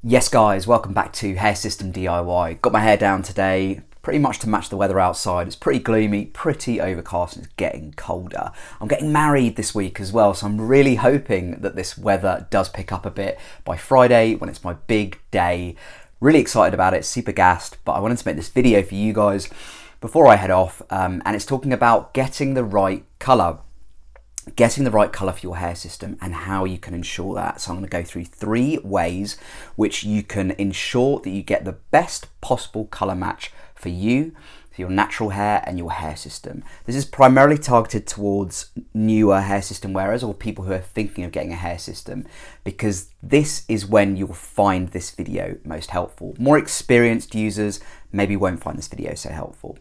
Yes guys, welcome back to Hair System DIY. Got my hair down today, pretty much to match the weather outside. It's pretty gloomy, pretty overcast, and it's getting colder. I'm getting married this week as well, so I'm really hoping that this weather does pick up a bit by Friday when it's my big day. Really excited about it, super gassed, but I wanted to make this video for you guys before I head off, and it's talking about getting the right colour. Getting the right colour for your hair system and how you can ensure that. So I'm going to go through 3 ways which you can ensure that you get the best possible colour match for you, for your natural hair and your hair system. This is primarily targeted towards newer hair system wearers or people who are thinking of getting a hair system, because this is when you'll find this video most helpful. More experienced users maybe won't find this video so helpful,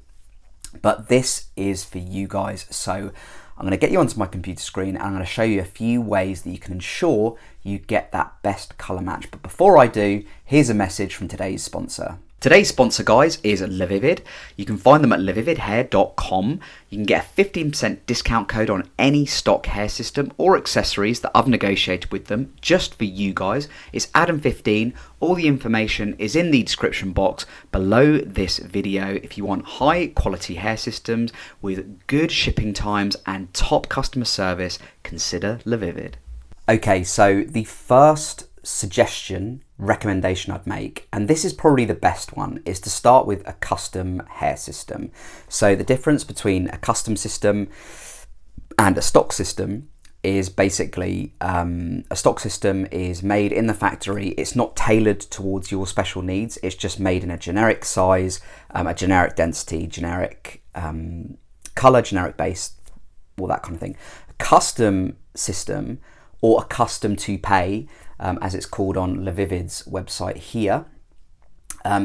but this is for you guys. So I'm going to get you onto my computer screen and I'm going to show you a few ways that you can ensure you get that best colour match. But before I do, here's a message from today's sponsor. Today's sponsor, guys, is Livivid. You can find them at livividhair.com. You can get a 15% discount code on any stock hair system or accessories that I've negotiated with them just for you guys. It's Adam15. All the information is in the description box below this video. If you want high quality hair systems with good shipping times and top customer service, consider Livivid. Okay, so the first recommendation I'd make, and this is probably the best one, is to start with a custom hair system. So the difference between a custom system and a stock system is basically a stock system is made in the factory. It's not tailored towards your special needs. It's just made in a generic size, a generic density, generic color, generic base, all that kind of thing. A custom system, or a custom toupee, as it's called on Livivid's website here.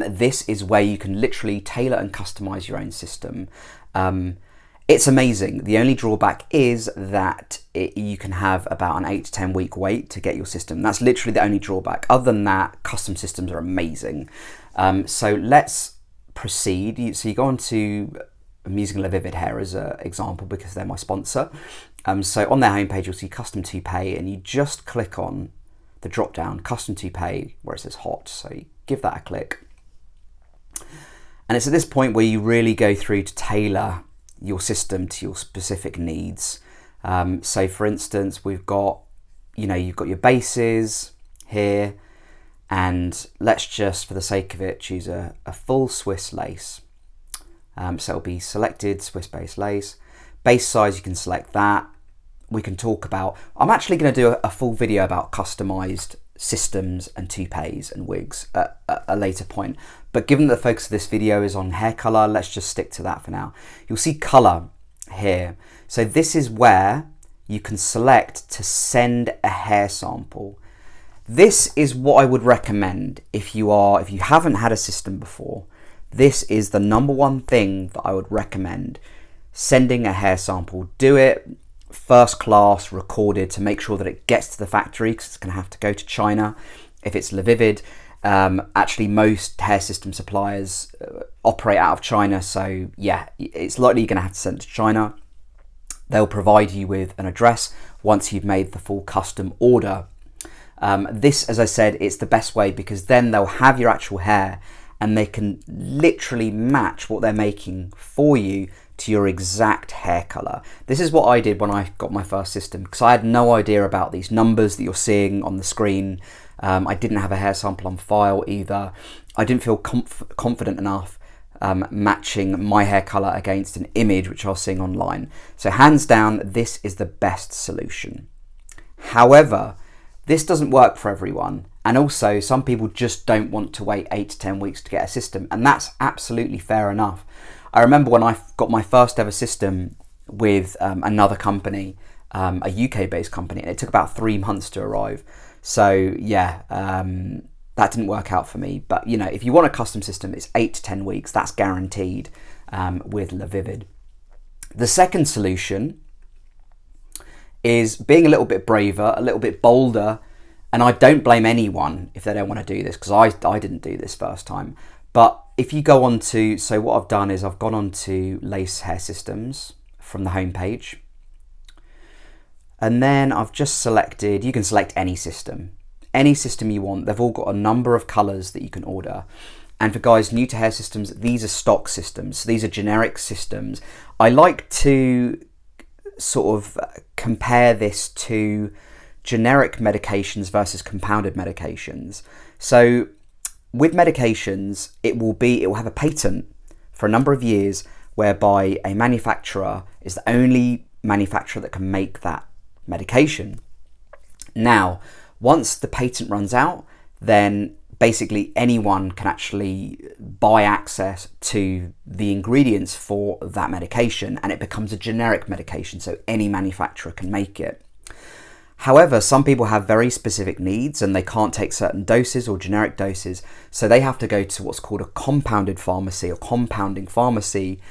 This is where you can literally tailor and customize your own system. It's amazing. The only drawback is that you can have about an 8 to 10 week wait to get your system. That's literally the only drawback. Other than that, custom systems are amazing. So let's proceed. So you go on to, I'm using Livivid Hair as an example because they're my sponsor. So on their homepage, you'll see custom toupee, and you just click on the drop down custom toupee where it says hot. So you give that a click. And it's at this point where you really go through to tailor your system to your specific needs. So for instance, we've got, you've got your bases here, and let's just, for the sake of it, choose a full Swiss lace. So it'll be selected Swiss base lace. Base size, you can select that. We can talk about, I'm actually going to do a full video about customized systems and toupees and wigs at a later point. But given that the focus of this video is on hair color, let's just stick to that for now. You'll see color here. So this is where you can select to send a hair sample. This is what I would recommend if you haven't had a system before. This is the #1 thing that I would recommend. Sending a hair sample. Do it first class, recorded, to make sure that it gets to the factory, because it's going to have to go to China if it's Livivid. Actually, most hair system suppliers operate out of China, so yeah, it's likely you're going to have to send it to China. They'll provide you with an address once you've made the full custom order. This, as I said, it's the best way, because then they'll have your actual hair and they can literally match what they're making for you to your exact hair color. This is what I did when I got my first system, because I had no idea about these numbers that you're seeing on the screen. I didn't have a hair sample on file either. I didn't feel confident enough matching my hair color against an image which I was seeing online. So hands down, this is the best solution. However, this doesn't work for everyone. And also, some people just don't want to wait 8 to 10 weeks to get a system, and that's absolutely fair enough. I remember when I got my first ever system with another company, a UK-based company, and it took about 3 months to arrive. So yeah, that didn't work out for me. But if you want a custom system, it's 8 to 10 weeks. That's guaranteed with Livivid. The second solution is being a little bit braver, a little bit bolder. And I don't blame anyone if they don't want to do this, because I didn't do this first time. But if you go on to, so what I've done is I've gone on to Lace Hair Systems from the homepage. And then I've just selected, you can select any system, any system you want. They've all got a number of colors that you can order. And for guys new to hair systems, these are stock systems. So these are generic systems. I like to sort of compare this to generic medications versus compounded medications. So with medications, it will have a patent for a number of years whereby a manufacturer is the only manufacturer that can make that medication. Now, once the patent runs out, then basically anyone can actually buy access to the ingredients for that medication, and it becomes a generic medication, so any manufacturer can make it. However, some people have very specific needs and they can't take certain doses or generic doses, so they have to go to what's called a compounded pharmacy or compounding pharmacy,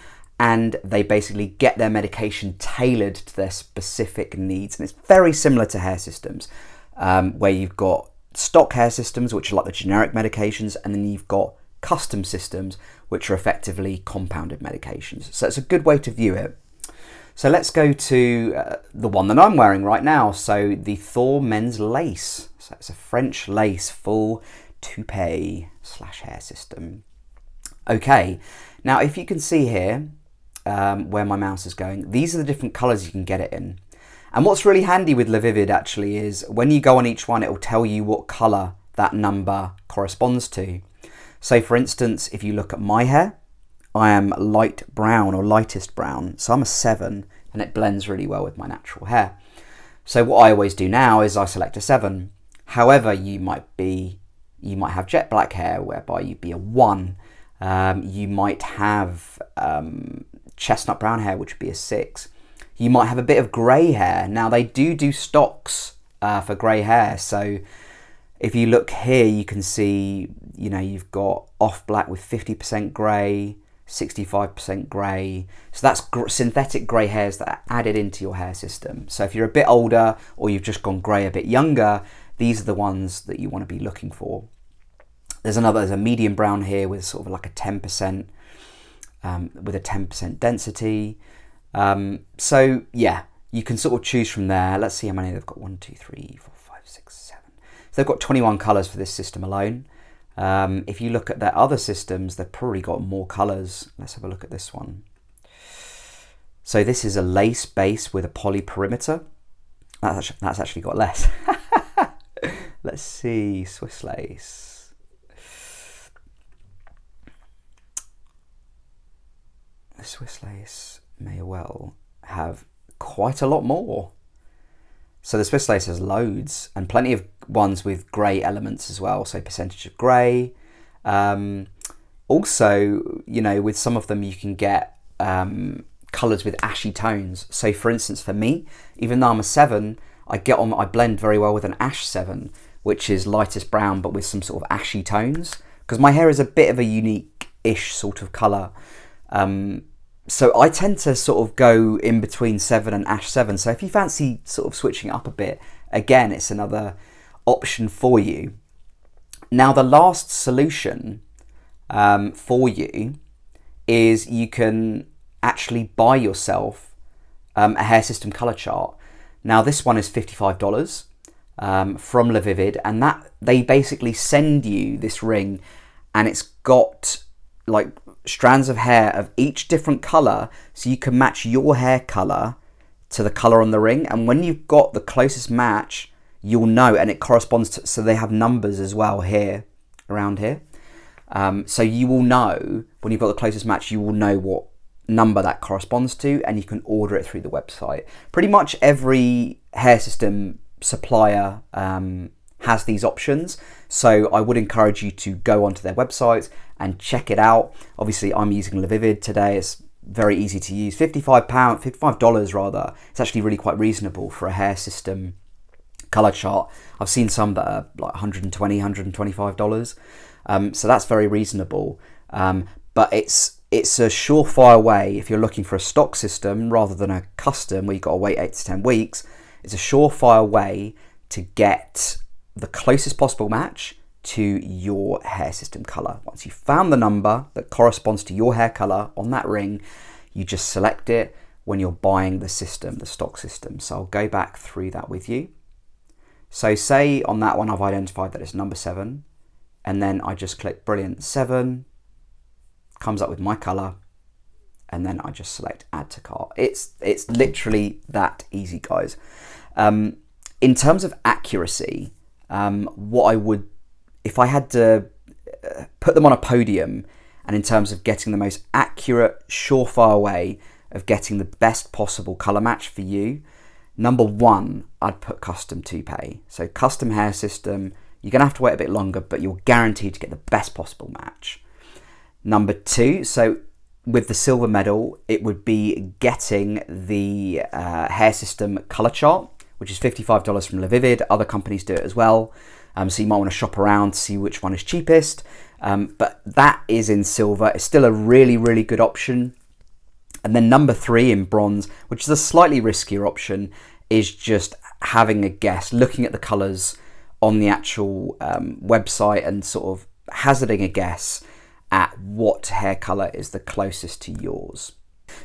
and they basically get their medication tailored to their specific needs. And it's very similar to hair systems, where you've got stock hair systems, which are like the generic medications, and then you've got custom systems, which are effectively compounded medications. So it's a good way to view it. So let's go to the one that I'm wearing right now. So the Thor men's lace. So it's a French lace full toupee / hair system. Okay, now if you can see here where my mouse is going, these are the different colors you can get it in. And what's really handy with Vivid actually is when you go on each one, it will tell you what color that number corresponds to. So for instance, if you look at my hair, I am light brown or lightest brown. So I'm a 7 and it blends really well with my natural hair. So what I always do now is I select a 7. However, you might have jet black hair whereby you'd be a 1. You might have chestnut brown hair, which would be a 6. You might have a bit of grey hair. Now they do stocks for grey hair. So if you look here, you can see, you've got off black with 50% grey, 65% grey. So that's synthetic grey hairs that are added into your hair system. So if you're a bit older or you've just gone grey a bit younger, these are the ones that you want to be looking for. There's a medium brown here with sort of like a 10%, with a 10% density. So yeah, you can sort of choose from there. Let's see how many they've got. 1, 2, 3, 4, 5, 6, 7. So they've got 21 colors for this system alone. If you look at their other systems, they've probably got more colors. Let's have a look at this one. So this is a lace base with a poly perimeter. That's actually got less. Let's see, Swiss lace. The Swiss lace may well have quite a lot more. So the Swiss lace has loads and plenty of ones with grey elements as well. So percentage of grey. Also, with some of them you can get colours with ashy tones. So for instance, for me, even though I'm a 7, I blend very well with an ash 7, which is lightest brown but with some sort of ashy tones, because my hair is a bit of a unique-ish sort of colour. So I tend to sort of go in between 7 and ash 7. So if you fancy sort of switching it up a bit, again, it's another option for you. Now, the last solution for you is you can actually buy yourself a hair system colour chart. Now, this one is $55 from Vivid, and that they basically send you this ring, and it's got like strands of hair of each different colour, so you can match your hair colour to the colour on the ring. And when you've got the closest match, you'll know, and it corresponds to, so they have numbers as well here, around here. So you will know, when you've got the closest match, you will know what number that corresponds to, and you can order it through the website. Pretty much every hair system supplier has these options, so I would encourage you to go onto their websites and check it out. Obviously, I'm using Vivid today. It's very easy to use. $55 rather. It's actually really quite reasonable for a hair system color chart. I've seen some that are like $120, $125. So that's very reasonable. But it's a surefire way, if you're looking for a stock system rather than a custom where you've got to wait 8 to 10 weeks, it's a surefire way to get the closest possible match to your hair system color. Once you've found the number that corresponds to your hair color on that ring, you just select it when you're buying the system, the stock system. So I'll go back through that with you. So say on that one I've identified that it's number 7, and then I just click brilliant 7, comes up with my colour, and then I just select add to cart. It's literally that easy, guys. In terms of accuracy, what I would, if I had to put them on a podium, and in terms of getting the most accurate, surefire way of getting the best possible colour match for you, number 1, I'd put custom Toupee. So custom hair system, you're going to have to wait a bit longer, but you're guaranteed to get the best possible match. Number 2, so with the silver medal, it would be getting the hair system colour chart, which is $55 from Vivid. Other companies do it as well. So you might want to shop around to see which one is cheapest. But that is in silver. It's still a really, really good option. And then number 3 in bronze, which is a slightly riskier option, is just having a guess, looking at the colours on the actual website and sort of hazarding a guess at what hair colour is the closest to yours.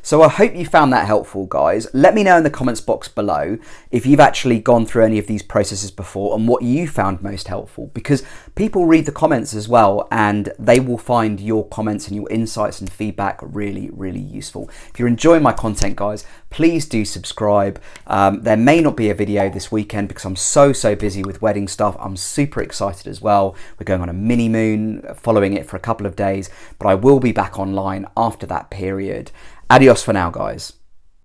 So I hope you found that helpful, guys. Let me know in the comments box below if you've actually gone through any of these processes before and what you found most helpful, because people read the comments as well and they will find your comments and your insights and feedback really, really useful. If you're enjoying my content, guys, please do subscribe. There may not be a video this weekend because I'm so busy with wedding stuff. I'm super excited as well. We're going on a mini moon, following it for a couple of days, but I will be back online after that period. Adios for now, guys.